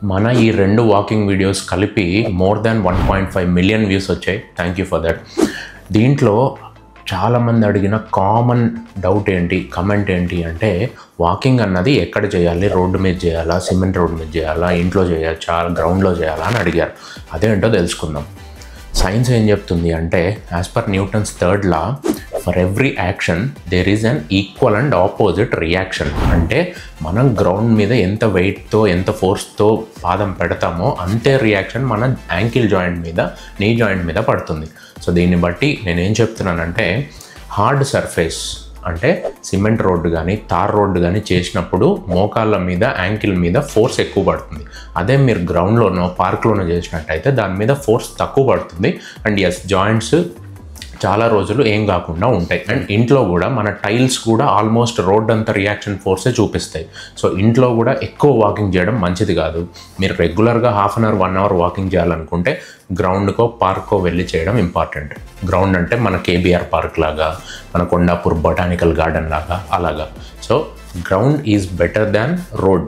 మన ఈ 2 walking videos కలిపి మోర్ దాన్ 1.5 మిలియన్ వ్యూస్ వచ్చాయి. Thank you for that. దీంట్లో చాలామంది అడిగిన కామన్ డౌట్ ఏంటి, కమెంట్ ఏంటి అంటే వాకింగ్ అన్నది ఎక్కడ చేయాలి, రోడ్డు మీద చేయాలా, సిమెంట్ రోడ్డు మీద చేయాలా, ఇంట్లో చేయొచ్చా, గ్రౌండ్లో చేయాలా అని అడిగారు. అదేంటో తెలుసుకుందాం. సైన్స్ ఏం చెప్తుంది అంటే as per Newton's third law, for every action there is an equal and opposite reaction. అంటే మనం గ్రౌండ్ మీద ఎంత వెయిట్తో ఎంత ఫోర్స్తో పాదం పెడతామో అంతే రియాక్షన్ మన యాంకిల్ జాయింట్ మీద, నీ జాయింట్ మీద పడుతుంది. సో దీన్ని బట్టి నేనేం చెప్తున్నానంటే హార్డ్ సర్ఫేస్ అంటే సిమెంట్ రోడ్డు కానీ తార్ రోడ్డు కానీ చేసినప్పుడు మోకాళ్ళ మీద, యాంకిల్ మీద ఫోర్స్ ఎక్కువ పడుతుంది. అదే మీరు గ్రౌండ్లోనో పార్క్లోనో చేసినట్టయితే దాని మీద ఫోర్స్ తక్కువ పడుతుంది. అండ్ ఎస్, జాయింట్స్ చాలా రోజులు ఏం కాకుండా ఉంటాయి. అండ్ ఇంట్లో కూడా మన టైల్స్ కూడా ఆల్మోస్ట్ రోడ్ అంతా రియాక్షన్ ఫోర్సే చూపిస్తాయి. సో ఇంట్లో కూడా ఎక్కువ వాకింగ్ చేయడం మంచిది కాదు. మీరు రెగ్యులర్గా half an hour 1 hour walking చేయాలనుకుంటే గ్రౌండ్కో పార్క్కో వెళ్ళి చేయడం ఇంపార్టెంట్. గ్రౌండ్ అంటే మన కేబీఆర్ పార్క్ లాగా, మన కొండాపూర్ బొటానికల్ గార్డెన్ లాగా అలాగా. So ground is better than road.